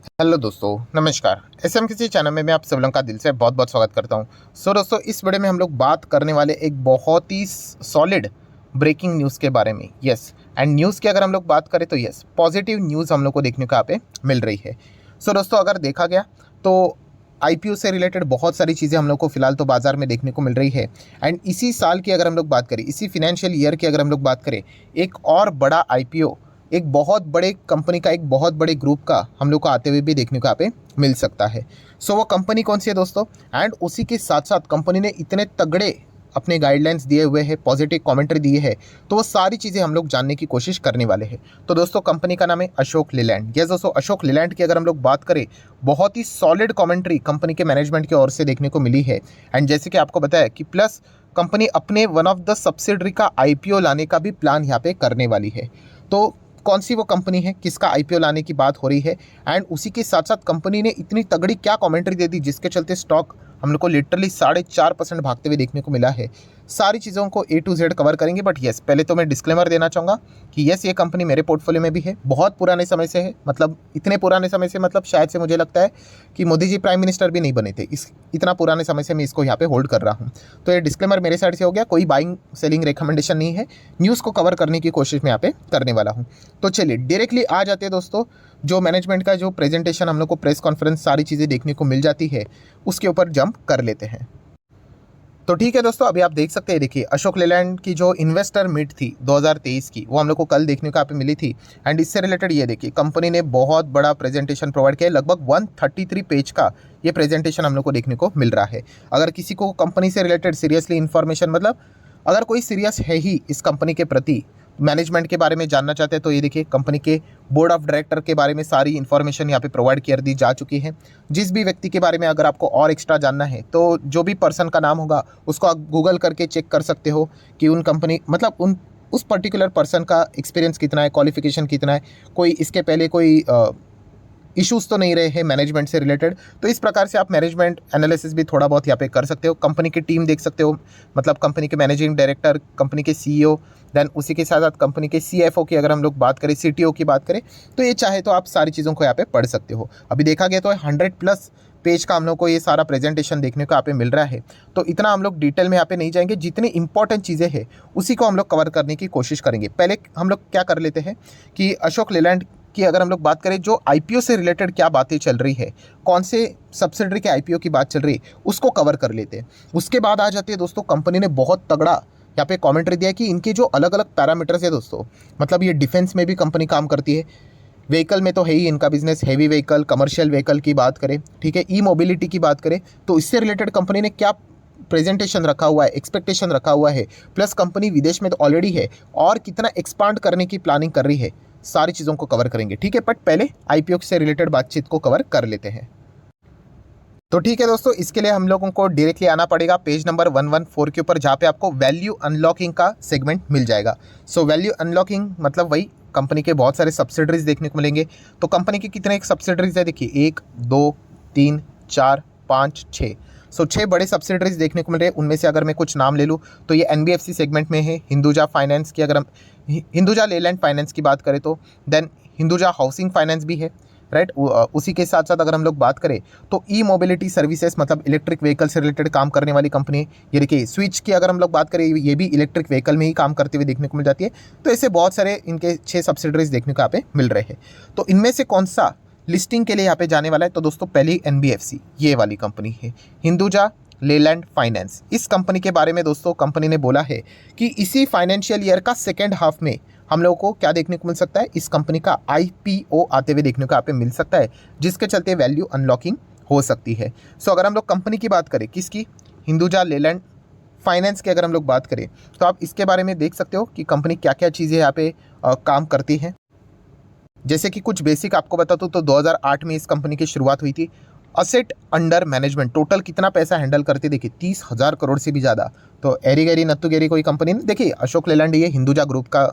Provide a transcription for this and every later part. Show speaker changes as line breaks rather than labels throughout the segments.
Hello दोस्तों, नमस्कार। SM किसी चैनल में मैं आप सब लोगों का दिल से बहुत बहुत स्वागत करता हूं। दोस्तों, इस वीडियो में हम लोग बात करने वाले एक बहुत ही सॉलिड ब्रेकिंग न्यूज़ के बारे में। यस, एंड न्यूज़ की अगर हम लोग बात करें तो यस, पॉजिटिव न्यूज़ हम लोग को देखने को यहाँ पे मिल रही है। दोस्तों, अगर देखा गया तो आईपीओ से रिलेटेड बहुत सारी चीज़ें हम लोग को फिलहाल तो बाजार में देखने को मिल रही है। एंड इसी साल की अगर हम लोग बात करें, इसी फिनेंशियल ईयर की अगर हम लोग बात करें, एक और बड़ा आईपीओ एक बहुत बड़े कंपनी का, एक बहुत बड़े ग्रुप का हम लोग को आते हुए भी देखने को यहाँ पे मिल सकता है। वो कंपनी कौन सी है दोस्तों? एंड उसी के साथ साथ कंपनी ने इतने तगड़े अपने गाइडलाइंस दिए हुए हैं, पॉजिटिव कमेंट्री दी है, तो वो सारी चीज़ें हम लोग जानने की कोशिश करने वाले हैं। तो दोस्तों, कंपनी का नाम है अशोक लेलैंड। यस दोस्तों, अशोक लेलैंड की अगर हम लोग बात करें, बहुत ही सॉलिड कमेंट्री कंपनी के मैनेजमेंट की ओर से देखने को मिली है। एंड जैसे कि आपको बताया कि प्लस कंपनी अपने वन ऑफ द सब्सिडरी का आईपीओ लाने का भी प्लान यहाँ पे करने वाली है। तो कौन सी वो कंपनी है, किसका आईपीओ लाने की बात हो रही है, एंड उसी के साथ साथ कंपनी ने इतनी तगड़ी क्या कमेंट्री दे दी जिसके चलते स्टॉक हम लोग को लिटरली 4.5% भागते हुए देखने को मिला है। सारी चीज़ों को ए टू जेड कवर करेंगे। बट यस, पहले तो मैं डिस्क्लेमर देना चाहूँगा कि यस, ये कंपनी मेरे पोर्टफोलियो में भी है, बहुत पुराने समय से है। मतलब इतने पुराने समय से, मतलब शायद से मुझे लगता है कि मोदी जी प्राइम मिनिस्टर भी नहीं बने थे, इस इतना पुराने समय से मैं इसको यहाँ पे होल्ड कर रहा हूँ। तो ये डिस्क्लेमर मेरे साइड से हो गया, कोई बाइंग सेलिंग रिकमेंडेशन नहीं है। न्यूज़ को कवर करने की कोशिश मैं यहाँ पे करने वाला हूँ। तो चलिए डायरेक्टली आ जाते हैं दोस्तों, जो मैनेजमेंट का जो प्रेजेंटेशन हम लोग को, प्रेस कॉन्फ्रेंस, सारी चीज़ें देखने को मिल जाती है, उसके ऊपर जंप कर लेते हैं। तो ठीक है दोस्तों, अभी आप देख सकते हैं, देखिए अशोक लेलैंड की जो इन्वेस्टर मीट थी 2023 की, वो हम लोग को कल देखने को यहाँ पे मिली थी। एंड इससे रिलेटेड ये देखिए, कंपनी ने बहुत बड़ा प्रेजेंटेशन प्रोवाइड किया है, लगभग 133 पेज का ये प्रेजेंटेशन हम लोग को देखने को मिल रहा है। अगर किसी को कंपनी से रिलेटेड सीरियसली इन्फॉर्मेशन, मतलब अगर कोई सीरियस है ही इस कंपनी के प्रति, मैनेजमेंट के बारे में जानना चाहते हैं, तो ये देखिए कंपनी के बोर्ड ऑफ डायरेक्टर के बारे में सारी इन्फॉर्मेशन यहाँ पे प्रोवाइड कर दी जा चुकी है। जिस भी व्यक्ति के बारे में अगर आपको और एक्स्ट्रा जानना है, तो जो भी पर्सन का नाम होगा उसको आप गूगल करके चेक कर सकते हो कि उन कंपनी, मतलब उस पर्टिकुलर पर्सन का एक्सपीरियंस कितना है, क्वालिफिकेशन कितना है, कोई इसके पहले कोई इश्यूज़ तो नहीं रहे हैं मैनेजमेंट से रिलेटेड। तो इस प्रकार से आप मैनेजमेंट एनालिसिस भी थोड़ा बहुत यहाँ पे कर सकते हो। कंपनी की टीम देख सकते हो, मतलब कंपनी के मैनेजिंग डायरेक्टर, कंपनी के सीईओ, देन उसी के साथ साथ कंपनी के सीएफओ की अगर हम लोग बात करें, सीटीओ की बात करें, तो ये चाहे तो आप सारी चीज़ों को यहाँ पे पढ़ सकते हो। अभी देखा गया तो 100+ पेज का हम लोग को ये सारा प्रेजेंटेशन देखने को यहाँ पे मिल रहा है। तो इतना हम लोग डिटेल में यहाँ पे नहीं जाएंगे, जितनी इंपॉर्टेंट चीज़ें हैं उसी को हम लोग कवर करने की कोशिश करेंगे। पहले हम लोग क्या कर लेते हैं कि अशोक लेलैंड की अगर हम लोग बात करें, जो आईपीओ से रिलेटेड क्या बातें चल रही है, कौन से सब्सिडरी के आईपीओ की बात चल रही है, उसको कवर कर लेते हैं। उसके बाद आ जाते हैं दोस्तों, कंपनी ने बहुत तगड़ा यहाँ पे कमेंट्री दिया है कि इनके जो अलग अलग पैरामीटर्स है दोस्तों, मतलब ये डिफेंस में भी कंपनी काम करती है, व्हीकल में तो है ही इनका business, heavy vehicle, commercial vehicle की बात करें, ठीक है, ई मोबिलिटी की बात करें, तो इससे रिलेटेड कंपनी ने क्या प्रेजेंटेशन रखा हुआ है, एक्सपेक्टेशन रखा हुआ है, प्लस कंपनी विदेश में तो ऑलरेडी है और कितना एक्सपांड करने की प्लानिंग कर रही है, सारी चीज़ों को कवर करेंगे। ठीक है, बट पहले आईपीओ से रिलेटेड बातचीत को कवर कर लेते हैं। तो ठीक है दोस्तों, इसके लिए हम लोगों को डायरेक्टली आना पड़ेगा पेज नंबर 114 के ऊपर, जहाँ पे आपको वैल्यू अनलॉकिंग का सेगमेंट मिल जाएगा। वैल्यू अनलॉकिंग मतलब वही, कंपनी के बहुत सारे सब्सिडरीज देखने को मिलेंगे। तो कंपनी के कितने सब्सिडरीज है, देखिए 1 2 3 4 5 6। 6 बड़े सब्सिडरीज देखने को मिल रहे हैं। उनमें से अगर मैं कुछ नाम ले लूँ तो ये एनबीएफसी सेगमेंट में है। हिंदुजा फाइनेंस की, अगर हम हिंदुजा लेलैंड फाइनेंस की बात करें तो देन हिंदुजा हाउसिंग फाइनेंस भी है, राइट। उसी के साथ साथ अगर हम लोग बात करें तो ई मोबिलिटी सर्विसेज, मतलब इलेक्ट्रिक व्हीकल से रिलेटेड काम करने वाली कंपनी है। ये देखिए स्विच की अगर हम लोग बात करें, ये भी इलेक्ट्रिक व्हीकल में ही काम करते हुए देखने को मिल जाती है। तो ऐसे बहुत सारे इनके 6 सब्सिडरीज देखने को यहाँ पे मिल रहे हैं। तो इनमें से कौन सा लिस्टिंग के लिए यहाँ पे जाने वाला है, तो दोस्तों पहली एनबीएफसी ये वाली कंपनी है, हिंदुजा लेलैंड फाइनेंस। इस कंपनी के बारे में दोस्तों कंपनी ने बोला है कि इसी फाइनेंशियल ईयर का सेकेंड हाफ में हम लोगों को क्या देखने को मिल सकता है, इस कंपनी का आईपीओ आते हुए देखने को यहाँ पे मिल सकता है, जिसके चलते वैल्यू अनलॉकिंग हो सकती है। अगर हम लोग कंपनी की बात करें, किसकी, हिंदुजा लेलैंड फाइनेंस की अगर हम लोग बात करें, तो आप इसके बारे में देख सकते हो कि कंपनी क्या क्या चीज़ें यहाँ पे काम करती है। जैसे कि कुछ बेसिक आपको बता दूँ तो 2008 में इस कंपनी की शुरुआत हुई थी। असेट अंडर मैनेजमेंट टोटल कितना पैसा हैंडल करती, देखिए 30,000 करोड़ से भी ज़्यादा। तो एरी गैरी नत्थु गेरी कोई कंपनी नहीं, देखिए अशोक लेलैंड ये हिंदुजा ग्रुप का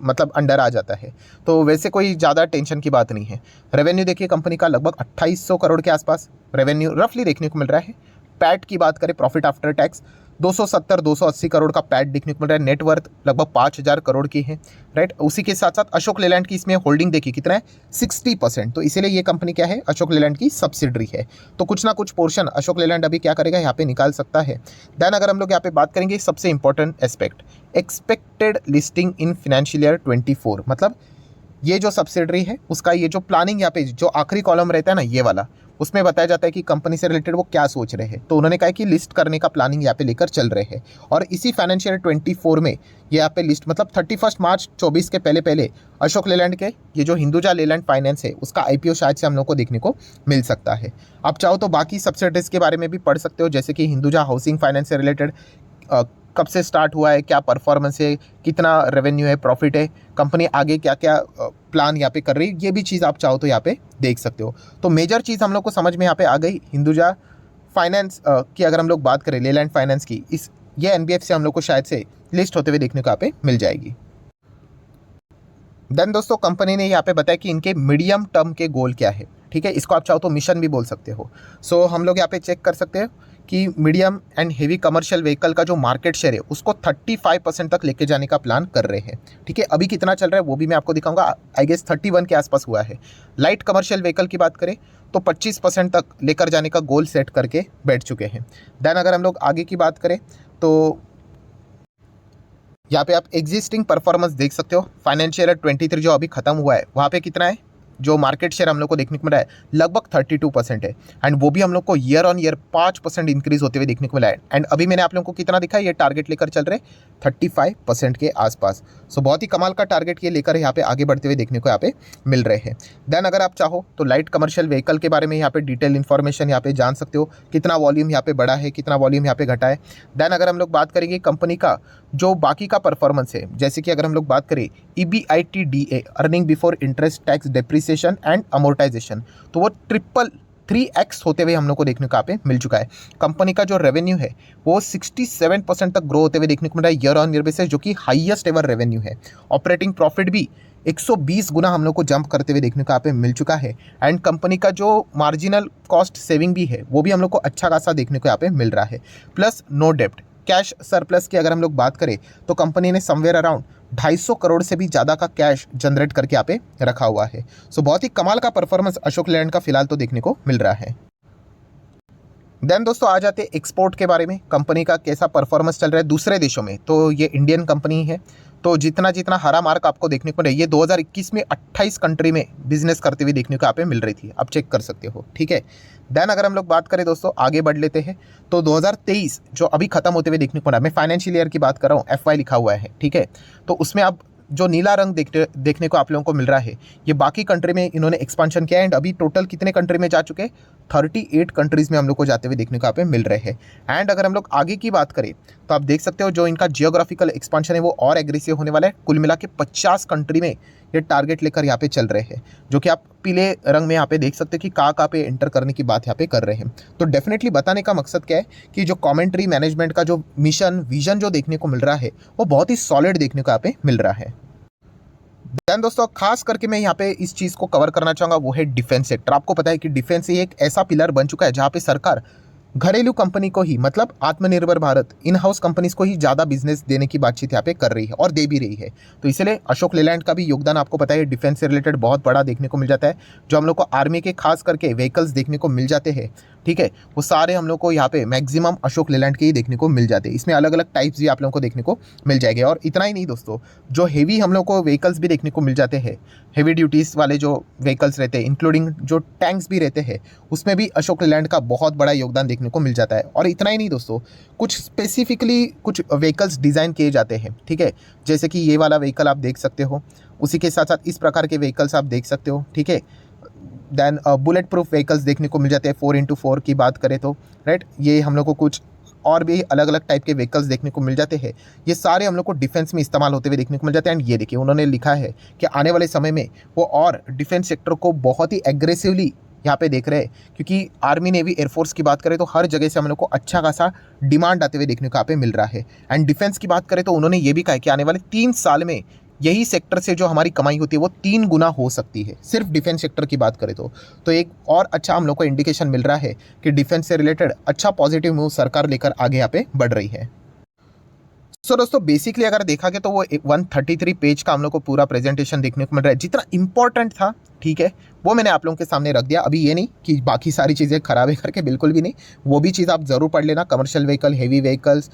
मतलब अंडर आ जाता है, तो वैसे कोई ज़्यादा टेंशन की बात नहीं है। रेवेन्यू देखिए कंपनी का लगभग 2800 करोड़ के आसपास रेवेन्यू रफली देखने को मिल रहा है। पैट की बात करें, प्रॉफिट आफ्टर टैक्स 270-280 करोड़ का पैट देखने को मिल रहा है। नेटवर्थ लगभग 5,000 करोड़ की है, राइट। उसी के साथ साथ अशोक लेलैंड की इसमें होल्डिंग देखिए कितना है, 60%। तो इसीलिए ये कंपनी क्या है, अशोक लेलैंड की सब्सिडरी है। तो कुछ ना कुछ पोर्शन अशोक लेलैंड अभी क्या करेगा, यहाँ पे निकाल सकता है। देन अगर हम लोग यहाँ पे बात करेंगे सबसे important aspect, expected listing in financial year 24, मतलब ये जो सब्सिडरी है उसका ये जो प्लानिंग, यहाँ पे जो आखिरी कॉलम रहता है ना ये वाला, उसमें बताया जाता है कि कंपनी से रिलेटेड वो क्या सोच रहे हैं। तो उन्होंने कहा कि लिस्ट करने का प्लानिंग यहाँ पे लेकर चल रहे हैं, और इसी फाइनेंशियल 24 में ये यहाँ पे लिस्ट, मतलब 31 मार्च 24 के पहले पहले अशोक लेलैंड के ये जो हिंदुजा लेलैंड फाइनेंस है उसका IPO शायद से हम लोग को देखने को मिल सकता है। आप चाहो तो बाकी सब्सिडरीज के बारे में भी पढ़ सकते हो, जैसे कि हिंदुजा हाउसिंग फाइनेंस से रिलेटेड कब से स्टार्ट हुआ है, क्या परफॉर्मेंस है, कितना रेवेन्यू है, प्रॉफिट है, कंपनी आगे क्या क्या प्लान यहाँ पे कर रही है, ये भी चीज़ आप चाहो तो यहाँ पे देख सकते हो। तो मेजर चीज़ हम लोग को समझ में यहाँ पे आ गई। हिंदुजा फाइनेंस की अगर हम लोग बात करें, लेलैंड फाइनेंस की, ये NBFC हम लोग को शायद से लिस्ट होते हुए देखने को यहाँ पे मिल जाएगी। देन दोस्तों कंपनी ने यहाँ पे बताया कि इनके मीडियम टर्म के गोल क्या है, ठीक है। इसको आप चाहो तो मिशन भी बोल सकते हो। सो हम लोग यहाँ पे चेक कर सकते हैं कि medium and heavy commercial vehicle का जो मार्केट शेयर है उसको 35% तक लेके जाने का प्लान कर रहे हैं, ठीक है। अभी कितना चल रहा है वो भी मैं आपको दिखाऊंगा, आई गेस 31 के आसपास हुआ है। लाइट कमर्शियल व्हीकल की बात करें तो 25% तक लेकर जाने का गोल सेट करके बैठ चुके हैं। देन अगर हम लोग आगे की बात करें तो यहाँ पे आप एग्जिस्टिंग परफॉर्मेंस देख सकते हो। फाइनेंशियल ईयर 23 जो अभी खत्म हुआ है वहाँ पे कितना है, जो मार्केट शेयर हम लोग को देखने को मिला है लगभग 32% है, एंड वो भी हम लोग को ईयर ऑन ईयर 5% इंक्रीज होते हुए देखने को मिला है। एंड अभी मैंने आप लोगों को कितना दिखा है, ये टारगेट लेकर चल रहे 35% के आसपास। सो बहुत ही कमाल का टारगेट ये लेकर यहाँ पे आगे बढ़ते हुए देखने को यहाँ पे मिल रहे हैं। देन अगर आप चाहो तो लाइट कमर्शियल व्हीकल के बारे में यहाँ पे डिटेल इन्फॉर्मेशन यहाँ पे जान सकते हो, कितना वॉल्यूम यहाँ पे बढ़ा है, कितना वॉल्यूम यहाँ पे घटा है। देन अगर हम लोग बात करेंगे कंपनी का जो बाकी का परफॉर्मेंस है, जैसे कि अगर हम लोग बात करें EBITDA earning before interest tax depreciation and amortisation, तो वो 3x होते हुए हम लोग को देखने को यहाँ पे मिल चुका है। कंपनी का जो रेवेन्यू है वो 67% तक ग्रो होते हुए देखने को मिल रहा है ईयर ऑन ईयर बेसिस, जो कि हाईएस्ट एवर रेवेन्यू है। ऑपरेटिंग प्रॉफिट भी 120 गुना हम लोग को जंप करते हुए देखने को यहाँ पे मिल चुका है। एंड कंपनी का जो मार्जिनल कॉस्ट सेविंग भी है वो भी हम लोग को अच्छा खासा देखने को यहाँ पे मिल रहा है। प्लस नो डेप्ट, कैश सरप्लस की अगर हम लोग बात करें तो कंपनी ने समवेयर अराउंड 250 करोड़ से भी ज़्यादा का कैश जनरेट करके यहाँ पे रखा हुआ है। सो बहुत ही कमाल का परफॉर्मेंस अशोक लेलैंड का फिलहाल तो देखने को मिल रहा है। देन दोस्तों आ जाते हैं एक्सपोर्ट के बारे में, कंपनी का कैसा परफॉर्मेंस चल रहा है दूसरे देशों में। तो ये इंडियन कंपनी है, तो जितना जितना हरा मार्क आपको देखने को मिले, ये 2021 में 28 कंट्री में बिजनेस करते हुए देखने को यहाँ पे मिल रही थी, आप चेक कर सकते हो, ठीक है। देन अगर हम लोग बात करें दोस्तों आगे बढ़ लेते हैं, तो 2023 जो अभी खत्म होते हुए देखने को मिला, मैं फाइनेंशियल ईयर की बात कर रहा हूँ, FY लिखा हुआ है, ठीक है। तो उसमें आप जो नीला रंग देखने को आप लोगों को मिल रहा है, ये बाकी कंट्री में इन्होंने एक्सपांशन किया है। एंड अभी टोटल कितने कंट्री में जा चुके हैं, 38 कंट्रीज़ में हम लोग को जाते हुए देखने को यहाँ पे मिल रहे हैं। एंड अगर हम लोग आगे की बात करें तो आप देख सकते हो जो इनका जियोग्राफिकल एक्सपांशन है वो और एग्रेसिव होने वाला है। कुल मिला के 50 कंट्री में ये टारगेट लेकर यहाँ पे चल रहे हैं, जो कि आप पीले रंग में यहाँ पे देख सकते हो कि कहाँ पे एंटर करने की बात यहाँ पे कर रहे हैं। तो डेफिनेटली बताने का मकसद क्या है कि जो कमेंट्री मैनेजमेंट का जो मिशन विजन जो देखने को मिल रहा है वो बहुत ही सॉलिड देखने को यहाँ पे मिल रहा है। देन दोस्तों खास करके मैं यहाँ पे इस चीज़ को कवर करना चाहूँगा, वो है डिफेंस सेक्टर। आपको पता है कि डिफेंस एक ऐसा पिलर बन चुका है जहाँ पे सरकार घरेलू कंपनी को ही, मतलब आत्मनिर्भर भारत इन हाउस कंपनीज को ही ज़्यादा बिजनेस देने की बातचीत यहाँ पे कर रही है और दे भी रही है। तो इसलिए अशोक लेलैंड का भी योगदान आपको पता है डिफेंस से रिलेटेड बहुत बड़ा देखने को मिल जाता है। जो हम लोग को आर्मी के खास करके व्हीकल्स देखने को मिल जाते हैं, ठीक है, वो सारे हम लोग को यहाँ पे मैक्सिमम अशोक लेलैंड के ही देखने को मिल जाते हैं। इसमें अलग अलग टाइप्स भी आप लोगों को देखने को मिल जाएंगे। और इतना ही नहीं दोस्तों, जो हेवी हम लोग को व्हीकल्स भी देखने को मिल जाते हैं, हेवी ड्यूटीज़ वाले जो व्हीकल्स रहते हैं, इंक्लूडिंग जो टैंक्स भी रहते हैं, उसमें भी अशोक लेलैंड का बहुत बड़ा योगदान देखने को मिल जाता है। और इतना ही नहीं दोस्तों, कुछ स्पेसिफिकली कुछ व्हीकल्स डिज़ाइन किए जाते हैं, ठीक है, जैसे कि ये वाला व्हीकल आप देख सकते हो, उसी के साथ साथ इस प्रकार के व्हीकल्स आप देख सकते हो, ठीक है। देन बुलेट प्रूफ व्हीकल्स देखने को मिल जाते हैं 4x4 की बात करें तो, राइट। ये हम लोग को कुछ और भी अलग अलग टाइप के व्हीकल्स देखने को मिल जाते हैं। ये सारे हम लोग को डिफेंस में इस्तेमाल होते हुए देखने को मिल जाते हैं। एंड ये देखिए उन्होंने लिखा है कि आने वाले समय में वो और डिफेंस सेक्टर को बहुत ही एग्रेसिवली यहाँ पे देख रहे हैं, क्योंकि आर्मी नेवी एयरफोर्स की बात करें तो हर जगह से हम लोग को अच्छा खासा डिमांड आते हुए देखने को यहाँ पे मिल रहा है। एंड डिफेंस की बात करें तो उन्होंने ये भी कहा कि आने वाले 3 साल में यही सेक्टर से जो हमारी कमाई होती है वो 3 गुना हो सकती है, सिर्फ डिफेंस सेक्टर की बात करें तो एक और अच्छा हम लोग को इंडिकेशन मिल रहा है कि डिफेंस से रिलेटेड अच्छा पॉजिटिव मूव सरकार लेकर आगे यहाँ पे बढ़ रही है। सो दोस्तों बेसिकली अगर देखा गया तो वो 133 पेज का हम लोग को पूरा प्रेजेंटेशन देखने को मिल रहा है। जितना इंपॉर्टेंट था, ठीक है, वो मैंने आप लोगों के सामने रख दिया। अभी ये नहीं कि बाकी सारी चीज़ें खराब है करके, बिल्कुल भी नहीं, वो भी चीज़ आप ज़रूर पढ़ लेना। कमर्शियल व्हीकल, हेवी व्हीकल्स,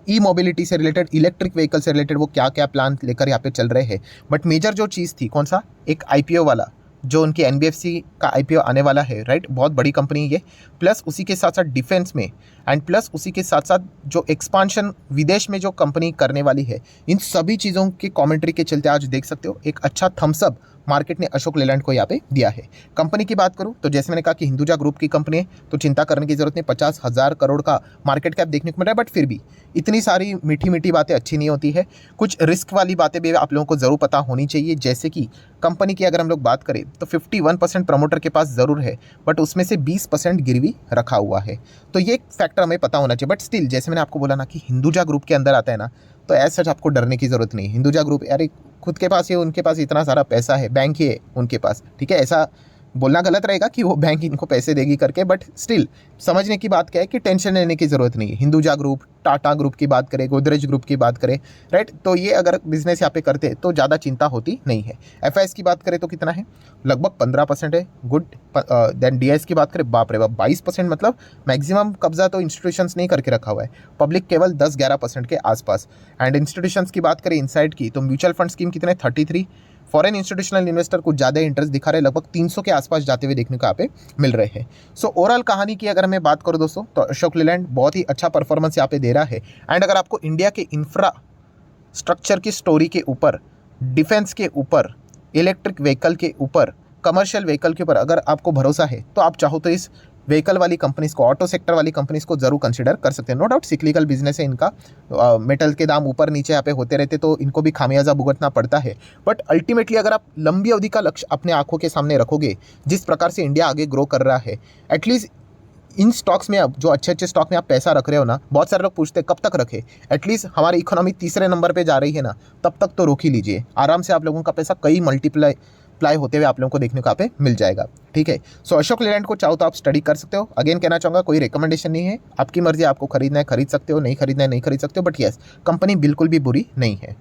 ई मोबिलिटी से रिलेटेड, इलेक्ट्रिक व्हीकल से रिलेटेड वो क्या क्या प्लान लेकर यहाँ पे चल रहे हैं। बट मेजर जो चीज़ थी, कौन सा, एक IPO वाला, जो उनकी NBFC का IPO आने वाला है, राइट, बहुत बड़ी कंपनी है ये, प्लस उसी के साथ साथ डिफेंस में, एंड प्लस उसी के साथ साथ जो एक्सपांशन विदेश में जो कंपनी करने वाली है, इन सभी चीज़ों की कमेंट्री के चलते आज देख सकते हो एक अच्छा थम्सअप मार्केट ने अशोक लेलैंड को यहाँ पे दिया है। कंपनी की बात करूँ तो जैसे मैंने कहा कि हिंदुजा ग्रुप की कंपनी है, तो चिंता करने की जरूरत नहीं। 50,000 करोड़ का मार्केट कैप देखने को मिल रहा है, बट फिर भी इतनी सारी मीठी मीठी बातें अच्छी नहीं होती है। कुछ रिस्क वाली बातें भी आप लोगों को ज़रूर पता होनी चाहिए। जैसे कि कंपनी की अगर हम लोग बात करें तो 51% प्रमोटर के पास ज़रूर है, बट उसमें से 20% गिरवी रखा हुआ है, तो ये फैक्टर हमें पता होना चाहिए। बट स्टिल जैसे मैंने आपको बोला ना कि हिंदुजा ग्रुप के अंदर आता है ना, तो ऐसा सच आपको डरने की ज़रूरत नहीं। हिंदुजा ग्रुप यार खुद के पास है, उनके पास इतना सारा पैसा है, बैंक ही है उनके पास, ठीक है। ऐसा बोलना गलत रहेगा कि वो बैंक इनको पैसे देगी करके, बट स्टिल समझने की बात क्या है कि टेंशन लेने की ज़रूरत नहीं है। हिंदुजा ग्रुप, टाटा ग्रुप की बात करें, गोदरेज ग्रुप की बात करें, राइट, तो ये अगर बिजनेस यहाँ पे करते तो ज़्यादा चिंता होती नहीं है। FIS की बात करें तो कितना है, लगभग 15% है, गुड। देन DIS की बात करें, बाप रे बाप 22%, मतलब मैक्सिमम कब्जा तो इंस्टीट्यूशंस नहीं करके रखा हुआ है, पब्लिक केवल 10-11% के आसपास। एंड इंस्टीट्यूशंस की बात करें इनसाइड की, तो म्यूचुअल फंड स्कीम कितने, 33। फॉरेन इंस्टीट्यूशनल इन्वेस्टर कुछ ज़्यादा इंटरेस्ट दिखा रहे, लगभग 300 के आसपास जाते हुए देखने को यहाँ पे मिल रहे हैं। सो ओवरऑल कहानी की अगर मैं बात करूँ दोस्तों, तो अशोक लेलैंड बहुत ही अच्छा परफॉर्मेंस यहाँ पे दे रहा है। एंड अगर आपको इंडिया के इंफ्रास्ट्रक्चर की स्टोरी के ऊपर, डिफेंस के ऊपर, इलेक्ट्रिक व्हीकल के ऊपर, कमर्शियल व्हीकल के ऊपर अगर आपको भरोसा है, तो आप चाहो तो इस व्हीकल वाली कंपनीज को, ऑटो सेक्टर वाली कंपनीज को जरूर कंसीडर कर सकते हैं। नो डाउट सिक्लिकल बिजनेस है इनका, मेटल के दाम ऊपर नीचे यहाँ पे होते रहते, तो इनको भी खामियाजा भुगतना पड़ता है। बट अल्टीमेटली अगर आप लंबी अवधि का लक्ष्य अपने आंखों के सामने रखोगे, जिस प्रकार से इंडिया आगे ग्रो कर रहा है, एटलीस्ट इन स्टॉक्स में, अब जो अच्छे अच्छे स्टॉक में आप पैसा रख रहे हो ना, बहुत सारे लोग पूछते हैं कब तक रखे, एटलीस्ट हमारी इकोनॉमी तीसरे नंबर पे जा रही है ना, तब तक तो रोक ही लीजिए। आराम से आप लोगों का पैसा कई मल्टीप्लाई होते हुए आप लोगों को देखने को यहाँ पे मिल जाएगा, ठीक है। सो अशोक लेलैंड को चाहो तो आप स्टडी कर सकते हो। अगेन कहना चाहूँगा, कोई रिकमेंडेशन नहीं है, आपकी मर्जी, आपको खरीदना है खरीद सकते हो, नहीं खरीदना है नहीं खरीद सकते हो, बट यस, कंपनी बिल्कुल भी बुरी नहीं है।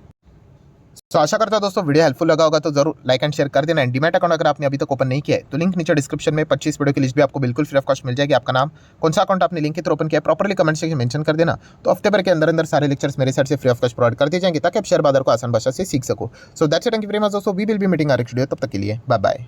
तो आशा करता हूं दोस्तों वीडियो हेल्पफुल लगा होगा, तो जरूर लाइक एंड शेयर कर देना। एंड डीमैट अकाउंट अगर आपने अभी तक ओपन नहीं किया है, तो लिंक नीचे डिस्क्रिप्शन में 25 वीडियो की लिस्ट भी आपको बिल्कुल फ्री ऑफ कॉस्ट मिल जाएगी। आपका नाम, कौन सा अकाउंट आपने लिंक के थ्रू ओपन किया है, प्रॉपर्ली कमेंट सेक्शन में मेंशन कर देना, तो हफ्ते भर के अंदर अंदर सारे लेक्चर्स मेरे साइड से फ्री ऑफ कॉस्ट प्रोवाइड कर दिए जाएंगे, ताकि आप शेयर बाजार को आसान भाषा से सीख सको। So that's it, thank you very much दोस्तों, we will be meeting our next video, तब तक के लिए बाय बाय।